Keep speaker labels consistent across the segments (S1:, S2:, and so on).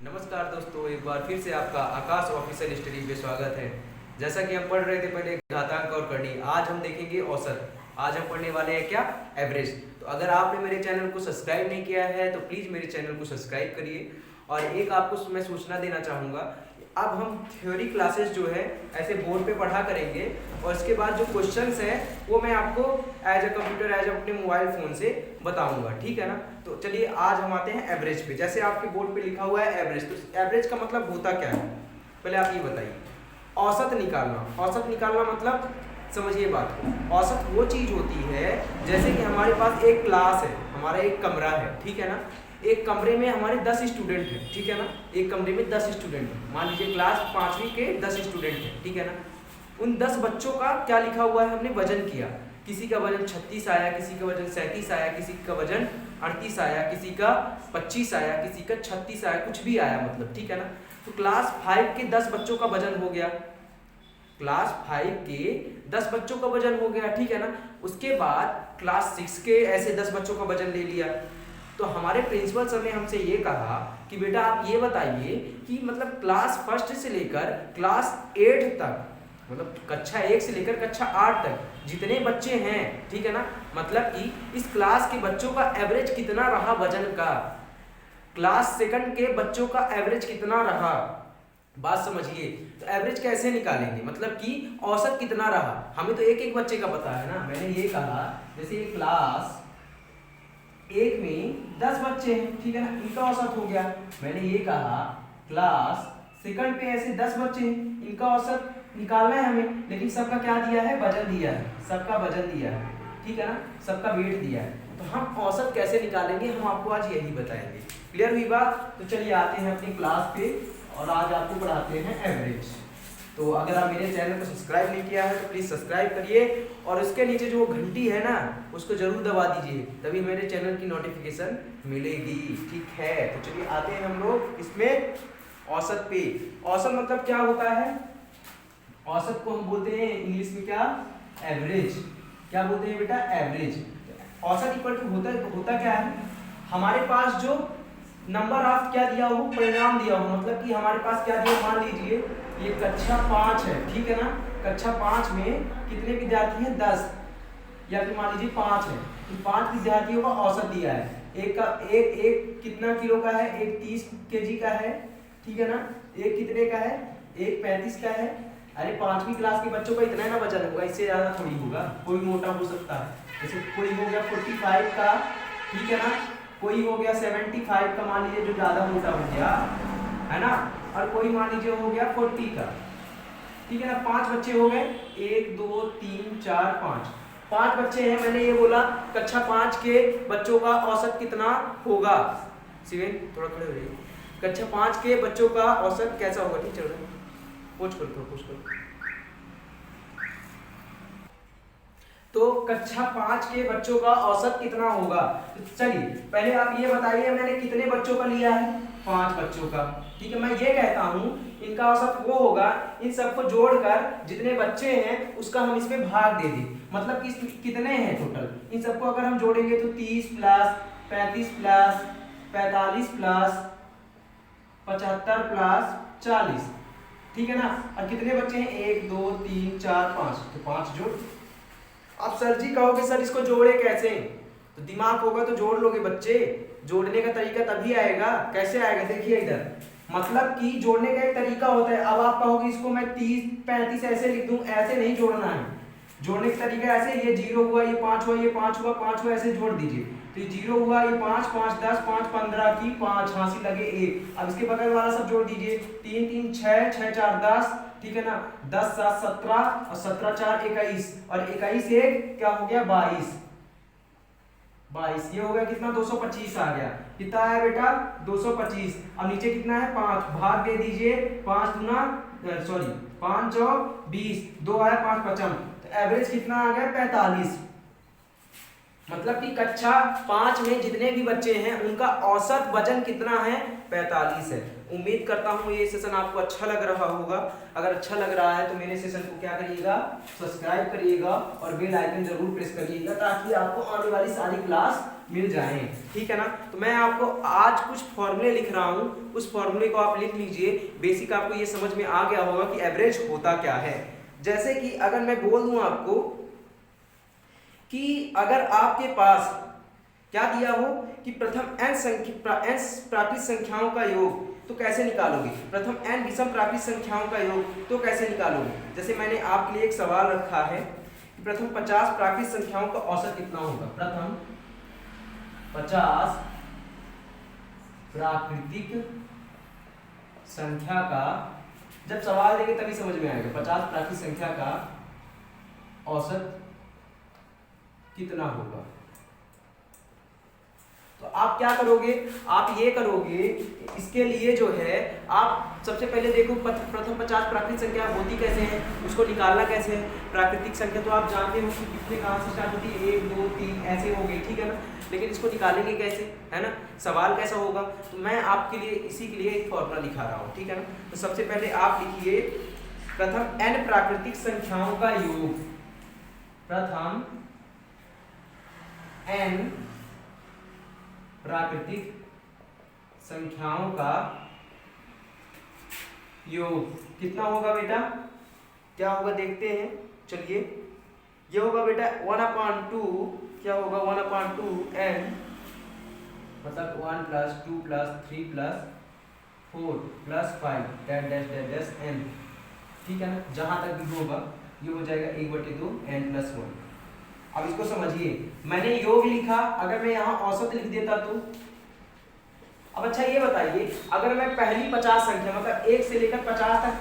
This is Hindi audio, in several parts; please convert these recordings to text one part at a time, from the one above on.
S1: नमस्कार दोस्तों, एक बार फिर से आपका आकाश ऑफिशियल स्टडी पे स्वागत है। जैसा कि हम पढ़ रहे थे पहले घातांक और कड़ी, आज हम देखेंगे औसत। आज हम पढ़ने वाले हैं क्या? एवरेज। तो अगर आपने मेरे चैनल को सब्सक्राइब नहीं किया है तो प्लीज़ मेरे चैनल को सब्सक्राइब करिए। और एक आपको मैं सूचना देना चाहूँगा, अब हम थ्योरी क्लासेस जो है ऐसे बोर्ड पे पढ़ा करेंगे और इसके बाद जो क्वेश्चंस हैं वो मैं आपको एज अ कंप्यूटर एज अपने मोबाइल फ़ोन से बताऊंगा, ठीक है ना। तो चलिए आज हम आते हैं एवरेज पे। जैसे आपके बोर्ड पे लिखा हुआ है एवरेज, तो एवरेज का मतलब होता क्या है पहले आप ये बताइए। औसत निकालना। औसत निकालना मतलब समझिए बात को। औसत वो चीज़ होती है जैसे कि हमारे पास एक क्लास है, हमारा एक कमरा है, ठीक है ना। एक कमरे में हमारे 10 स्टूडेंट हैं, ठीक है ना। एक कमरे में 10 स्टूडेंट हैं, मान लीजिए क्लास 5वीं के 10 स्टूडेंट हैं, ठीक है ना। उन 10 बच्चों का क्या लिखा हुआ है, हमने वजन किया। किसी का वजन 36 आया, किसी का वजन 37 आया, किसी का वजन 38 आया, किसी का 25 आया, किसी का 36 आया, कुछ भी आया मतलब, ठीक है ना। तो क्लास 5 के 10 बच्चों का वजन हो गया। क्लास 5 के 10 बच्चों का वजन हो गया, ठीक है ना। उसके बाद क्लास 6 के ऐसे 10 बच्चों का वजन ले लिया। तो हमारे प्रिंसिपल सर ने हमसे ये कहा कि बेटा आप ये बताइए कि मतलब क्लास फर्स्ट से लेकर क्लास 8 तक, मतलब कक्षा 1 से लेकर कक्षा 8 तक जितने बच्चे हैं, ठीक है ना, मतलब कि इस क्लास के बच्चों का एवरेज कितना रहा वजन का, क्लास सेकंड के बच्चों का एवरेज कितना रहा। बात समझिए। तो एवरेज कैसे निकालेंगे, मतलब कि औसत कितना रहा। हमें तो एक एक बच्चे का पता है ना। मैंने ये कहा जैसे ये क्लास 1 में 10 बच्चे हैं, ठीक है ना, इनका औसत हो गया। मैंने ये कहा क्लास सेकंड पे ऐसे 10 बच्चे हैं, इनका औसत निकालना है हमें, लेकिन सबका क्या दिया है, वजन दिया है, सबका वजन दिया है, ठीक है ना, सबका वेट दिया है। तो हम औसत कैसे निकालेंगे हम आपको आज यही बताएंगे। क्लियर हुई बात? तो चलिए आते हैं अपनी क्लास पे और आज आपको पढ़ाते हैं एवरेज। तो अगर आप मेरे चैनल को सब्सक्राइब नहीं किया है तो प्लीज़ सब्सक्राइब करिए और उसके नीचे जो घंटी है ना उसको जरूर दबा दीजिए, तभी मेरे चैनल की नोटिफिकेशन मिलेगी, ठीक है। तो चलिए आते हैं हम लोग इसमें औसत पे। औसत मतलब क्या होता है? औसत को हम बोलते हैं इंग्लिश में क्या? एवरेज। क्या बोलते हैं बेटा? एवरेज। औसत इक्वल टू होता क्या है, हमारे पास जो नंबर ऑफ क्या दिया हो, परिणाम दिया हो, मतलब कि हमारे पास क्या दिया, मान लीजिए ये कक्षा 5 है, ठीक है ना। कक्षा 5 में कितने विद्यार्थी हैं? 10, या फिर मान लीजिए 5 है, तो 5 विद्यार्थियों का औसत दिया है। एक का एक कितना किलो का है? एक 30 केजी का है, ठीक है ना। एक कितने का है? एक 35 का है। अरे 5वीं क्लास के बच्चों का इतना ना वजन होगा, इससे ज्यादा थोड़ी होगा। कोई मोटा हो सकता है, जैसे कोई हो गया 45 का, ठीक है ना, कोई हो गया 75 का, मान लीजिए जो ज्यादा मोटा हो गया है ना, और कोई मान लीजिए हो गया 40 का, ठीक है ना। 5 बच्चे हो गए, 1 2 3 4 5, 5 बच्चे हैं। मैंने ये बोला कक्षा 5 के बच्चों का औसत कितना होगा। शिवेन थोड़ा खड़े हो जाइए। कक्षा 5 के बच्चों का औसत कैसा होगा? ठीक चल रहा है, पूछ करो। तो कक्षा 5 के बच्चों का औसत कितना होगा? तो चलिए पहले आप ये बताइए मैंने कितने बच्चों का लिया है? 5 बच्चों का, ठीक है। मैं ये कहता हूँ इनका औसत वो होगा, इन सबको जोड़कर जितने बच्चे हैं उसका हम इसमें भाग दे दें, मतलब कि कितने हैं टोटल। इन सबको अगर हम जोड़ेंगे तो 30 प्लस 35 प्लस 45 प्लस 75 प्लस 40, ठीक है ना। और कितने बच्चे हैं? 1 2 3 4 5, तो 5 जोड़। अब सर जी कहोगे सर इसको जोड़े कैसे? तो दिमाग होगा तो जोड़ लोगे बच्चे। जोड़ने का तरीका तभी आएगा। कैसे आएगा? देखिए इधर, मतलब कि जोड़ने का एक तरीका होता है। अब आप कहोगे इसको मैं 30 35 ऐसे लिख दूं, ऐसे नहीं जोड़ना है। जोड़ने का तरीका ऐसे, ये 0 हुआ, ये 5 हुआ, ये 5 हुआ, 5 हुआ, ऐसे जोड़ दीजिए। तो ये 0 हुआ, ये 5 5 10 5 15 की 5, हासिल लगे 1। अब इसके बगल वाला सब जोड़ दीजिए, 3 3 6 6 4 10, ठीक है ना। 10 7 17 और 17 4 21, और 21 1 क्या हो गया? 22। ये हो गया कितना? 225 आ गया। कितना आया बेटा? 225। अब नीचे कितना है? 5, भाग दे दीजिए। 5 दूना 5 चौ 20, 2 आया 5 पचम, तो एवरेज कितना आ गया? 45। मतलब कि कक्षा 5 में जितने भी बच्चे हैं उनका औसत वजन कितना है? 45 है। उम्मीद करता हूँ ये सेशन आपको अच्छा लग रहा होगा। अगर अच्छा लग रहा है तो मेरे सेशन को क्या करिएगा? सब्सक्राइब करिएगा और बेल आइकन जरूर प्रेस करिएगा, ताकि आपको आने वाली सारी क्लास मिल जाएं, ठीक है ना। तो मैं आपको आज कुछ फॉर्मूले लिख रहा हूँ, उस फॉर्मूले को आप लिख लीजिए। बेसिक आपको ये समझ में आ गया होगा कि एवरेज होता क्या है। जैसे कि अगर मैं बोल दूं आपको कि अगर आपके पास क्या दिया हो कि प्रथम n प्राकृत संख्याओं का योग, तो कैसे निकालोगे। प्रथम n विषम प्राकृत संख्याओं का योग तो कैसे निकालोगे। जैसे मैंने आपके लिए एक सवाल रखा है कि प्रथम 50 प्राकृत संख्याओं का औसत कितना होगा। प्रथम 50 प्राकृतिक संख्या का, जब सवाल देंगे तभी समझ में आएगा। 50 प्राकृतिक संख्या का औसत कितना होगा। तो आप क्या करोगे, आप ये करोगे, इसके लिए जो है आप सबसे पहले देखो प्रथम 50 प्राकृतिक संख्या होती कैसे है, उसको निकालना कैसे है। प्राकृतिक संख्या तो आप जानते हो कि कितने कहाँ से स्टार्ट होती है, 1 2 3 ऐसे हो गई, ठीक है ना। लेकिन इसको निकालेंगे कैसे, है ना, सवाल कैसा होगा। तो मैं आपके लिए इसी के लिए एक फॉर्मूला लिखा रहा हूँ, ठीक है ना। तो सबसे पहले आप लिखिए प्रथम n प्राकृतिक संख्याओं का योग। प्रथम n प्राकृतिक संख्याओं का योग कितना होगा बेटा, क्या होगा देखते हैं। चलिए ये होगा बेटा 1/2, क्या होगा 1/2 n, मतलब 1 + 2 + 3 + 4 + 5 dash dash dash dash n, ठीक है ना। जहां तक भी होगा ये हो जाएगा 1/2 n + 1। अब इसको समझिए, मैंने योग लिखा, अगर मैं यहाँ औसत लिख देता तो। अब अच्छा ये बताइए, अगर मैं पहली 50 संख्या मतलब 1 से लेकर 50 तक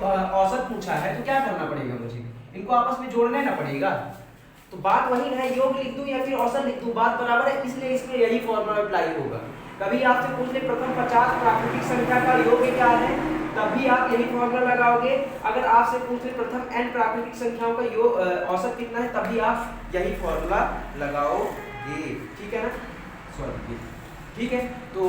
S1: का औसत पूछा है तो क्या करना पड़ेगा मुझे, इनको आपस में जोड़ना ना पड़ेगा। तो बात वही है, योग लिख दूं या फिर औसत लिख दूं, बात बराबर है, इसलिए इसमें यही फॉर्मूला अप्लाई होगा। कभी आपसे पूछ ले प्रथम 50 प्राकृतिक संख्या का योग क्या है, तब भी आप यही फॉर्मूला लगाओगे। अगर आपसे पूछ ले प्रथम n प्राकृतिक संख्याओं का योग औसत कितना है, तब भी आप यही फॉर्मूला लगाओगे, ठीक है ना। सॉरी, ठीक है। तो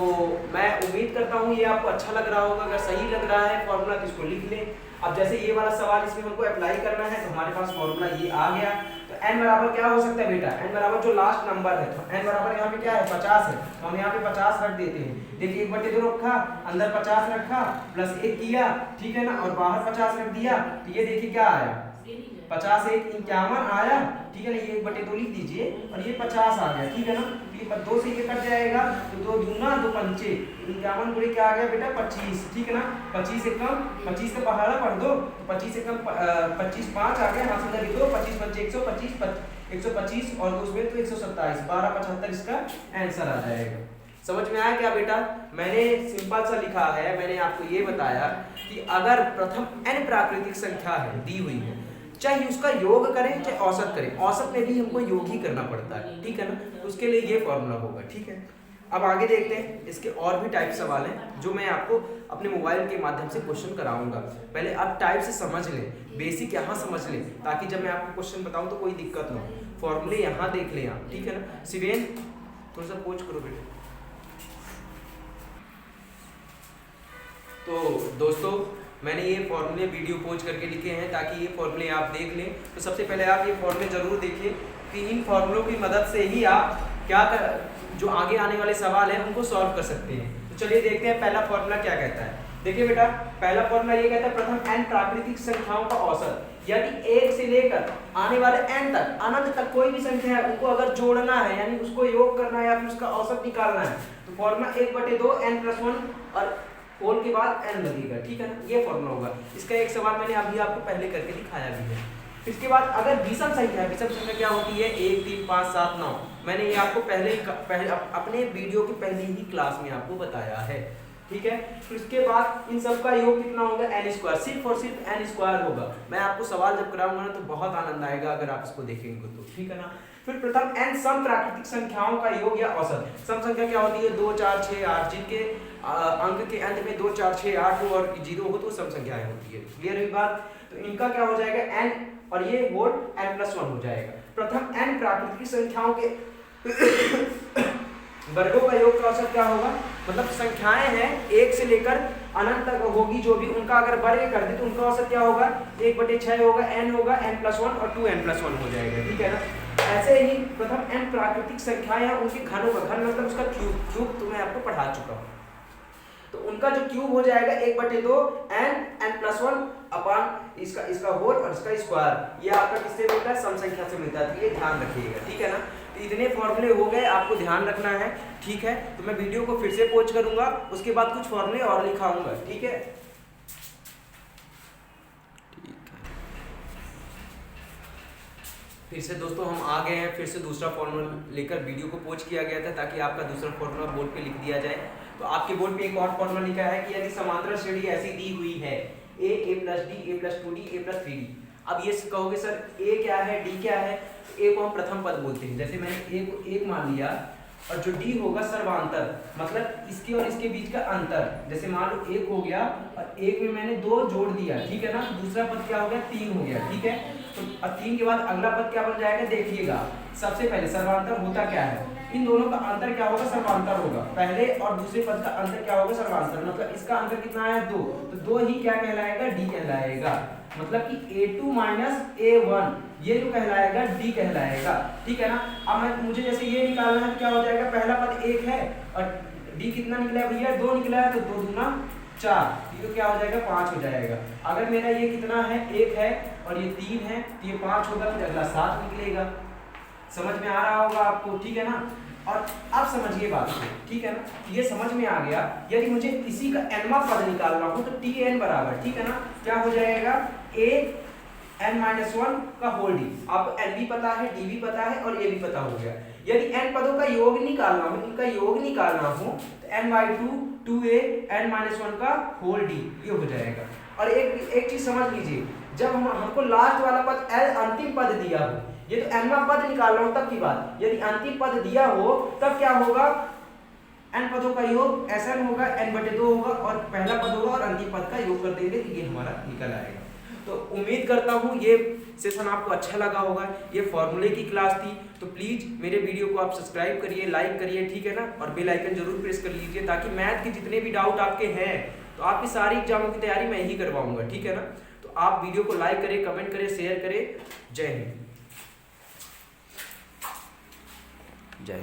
S1: मैं उम्मीद करता हूँ ये आपको अच्छा लग रहा होगा। अगर सही लग रहा है फॉर्मूला तो इसको लिख लें। अब जैसे ये वाला सवाल इसमें हमको अप्लाई करना है, तो हमारे पास फॉर्मूला ये आ गया। तो n बराबर क्या हो सकता है बेटा, n बराबर जो लास्ट नंबर है, तो n बराबर यहाँ पे क्या है 50 है, तो हम यहाँ पे 50 रख देते हैं। देखिए 1/2 रखा, अंदर 50 रखा, +1 किया, ठीक है ना, और बाहर 50 रख दिया। तो ये देखिए क्या आया, 50 1 51 आया, ठीक है ना। ये 1/2 लिख दीजिए और ये 50 आ गया, ठीक है ना। ये 2 से ये कट जाएगा, तो 2 दूना 2 पंचे 51 गुणे क्या आ गया बेटा 25, ठीक है ना। 25 से कम 25 का पहाड़ा पढ़ दो, तो 25 से कम 25 5 आ गया, हाथ से लगी दो, 25 पंचे 125 और 2 में तो 127, 1275 इसका आंसर आ जाएगा। समझ में आया क्या बेटा। मैंने सिंपल सा लिखा है, मैंने आपको ये बताया कि अगर प्रथम n प्राकृतिक संख्या है दी हुई है, चाहे उसका योग करें चाहे औसत करें, औसत में भी हमको योग ही करना पड़ता है, ठीक है ना। तो उसके लिए ये फॉर्मूला होगा, ठीक है। अब आगे देखते हैं, इसके और भी टाइप सवाल हैं जो मैं आपको अपने मोबाइल के माध्यम से क्वेश्चन कराऊंगा। पहले आप टाइप से समझ लें, बेसिक यहाँ समझ लें, ताकि जब मैं आपको क्वेश्चन बताऊं तो कोई दिक्कत ना हो। फॉर्मूले यहाँ देख लें आप, ठीक है ना। शिवेन थोड़ा सा पोज करो बेटे। तो दोस्तों मैंने ये फॉर्मूले वीडियो पोज करके लिखे हैं ताकि ये फॉर्मूले आप देख लें। तो सबसे पहले आप ये फॉर्मूले जरूर देखिए कि इन फॉर्मूलों की मदद से ही आप क्या जो आगे आने वाले सवाल हैं उनको सॉल्व कर सकते हैं। तो चलिए देखते हैं पहला फॉर्मूला क्या कहता है। देखिए बेटा, पहला फॉर्मूला ये कहता है प्रथम n प्राकृतिक संख्याओं का औसत, यानी 1 से लेकर आने वाले n तक, अनंत तक कोई भी संख्या है उनको अगर जोड़ना है, यानी उसको योग करना है या फिर उसका औसत निकालना है, तो फॉर्मूला 1/2 n + 1 और होल के बाद n लगेगा, ठीक है ना। ये फॉर्मूला होगा। इसका एक सवाल मैंने अभी आपको पहले करके दिखाया भी है। इसके बाद अगर विषम संख्या, विषम संख्या क्या होती है 1 3 5 7 9, मैंने ये आपको पहले अपने वीडियो की पहली ही क्लास में आपको बताया है, ठीक है। फिर इसके बाद इन सब का योग कितना होगा n², सिर्फ और सिर्फ n² होगा। मैं आपको सवाल जब कराऊंगा ना तो बहुत आनंद आएगा अगर आप इसको देखेंगे तो, ठीक है ना। फिर प्रथम n सम प्राकृतिक संख्याओं का योग या औसत। सम संख्या क्या होती है 2 4 6 8, जिनके अंक के अंत में 2 4 6 8 हो और 0 हो तो सम संख्याएं होती है। क्लियर है बात। तो इनका क्या हो जाएगा n और ये होल n + 1 हो जाएगा। प्रथम n प्राकृतिक संख्याओं के वर्गों का योग का औसत क्या होगा, मतलब संख्याएं हैं 1 से लेकर अनंत तक होगी जो भी, उनका अगर वर्ग कर दे तो उनका औसत क्या होगा 1/6 होगा, n होगा n + 1 और 2n + 1 हो जाएगा, ठीक है ना। ऐसे ही प्रथम n प्राकृतिक संख्याएं हैं उनके घनों का, घन मतलब उसका क्यूब तो मैं आपको पढ़ा चुका हूँ। तो उनका जो क्यूब हो जाएगा 1/2 n+1 अपान इसका होल और इसका स्क्वायर। ये आपका किससे मिलता है? सम संख्या से मिलता है। तो ये ध्यान रखिएगा, ठीक है ना। तो इतने फॉर्मूले हो गए, आपको ध्यान रखना है, ठीक है। तो मैं वीडियो को फिर से पॉज करूंगा, उसके बाद कुछ फॉर्मूले और लिखाऊंगा, ठीक है। फिर से दोस्तों हम आ गए हैं, फिर से दूसरा फॉर्मूला लेकर। वीडियो को पॉज किया गया था ताकि आपका दूसरा फॉर्मूला बोर्ड पे लिख दिया जाए। तो आपके बोर्ड पे एक और फॉर्मूला लिखा है कि यदि समांतर श्रेणी ऐसी दी हुई है a + d a + 2d a + 3d। अब ये कहोगे सर a क्या है, d क्या है? तो a को हम प्रथम पद बोलते हैं। जैसे मैंने a को 1 मान लिया और जो d होगा सर्वांतर, मतलब इसके और इसके बीच का अंतर। जैसे मान लो 1 हो गया और 1 में मैंने 2 जोड़ दिया, ठीक है ना। दूसरा पद क्या हो गया? 3 हो गया, ठीक है। तो 3 के बाद अगला पद क्या बन जाएगा? देखिएगा, सबसे पहले सर्वांतर होता क्या है? इन दोनों का अंतर क्या होगा? सर्वांतर होगा। पहले और दूसरे पद का अंतर क्या होगा? सर्वांतर। मतलब इसका अंतर कितना है? 2। तो 2 ही क्या कहलाएगा? d कहलाएगा। मतलब कि a2 - a1 ये जो कहलाएगा d कहलाएगा, ठीक है ना। अब मुझे जैसे ये निकालना है, क्या हो जाएगा? पहला पद 1 है और d कितना निकला है भैया? 2 निकला है। तो 2 दूना 4, ये क्या हो जाएगा? 5 हो जाएगा। अगर मेरा ये कितना है? 1 है और ये 3 है, तो ये 5 होगा, फिर अगला 7 निकलेगा। समझ में आ रहा होगा आपको, ठीक है ना। और अब समझिए बात को, ठीक है ना। ये समझ में आ गया। यदि मुझे इसी का nवां पद निकालना हो तो tn बराबर, ठीक है ना, क्या हो जाएगा? a n-1 का होल d। आपको n भी पता है, d भी पता है और a भी पता हो गया। यदि n पदों का योग निकालना हो, इनका योग निकालना हो तो n/2 2a n-1 का होल d ये हो जाएगा। और एक चीज समझ लीजिए, जब हमको लास्ट वाला पद l अंतिम पद दिया हो, ये तो nवां पद निकाल रहा हूं तब की बात। यदि अंतिम पद दिया हो तब क्या होगा? n पदों का योग Sn होगा, n/2 होगा और पहला पद होगा और अंतिम पद का योग कर देंगे तो ये हमारा निकल आएगा। तो उम्मीद करता हूं ये सेशन आपको अच्छा लगा होगा। ये फॉर्मूले की क्लास थी, तो प्लीज मेरे वीडियो को आप सब्सक्राइब करिए, लाइक करिए, ठीक है ना। और बेल आइकन जरूर प्रेस कर लीजिए ताकि मैथ के जितने भी डाउट आपके हैं तो आपकी सारी एग्जामों की तैयारी मैं ही करवाऊंगा, ठीक है ना। तो आप वीडियो को लाइक करें, कमेंट करें, शेयर करें। जय हिंद।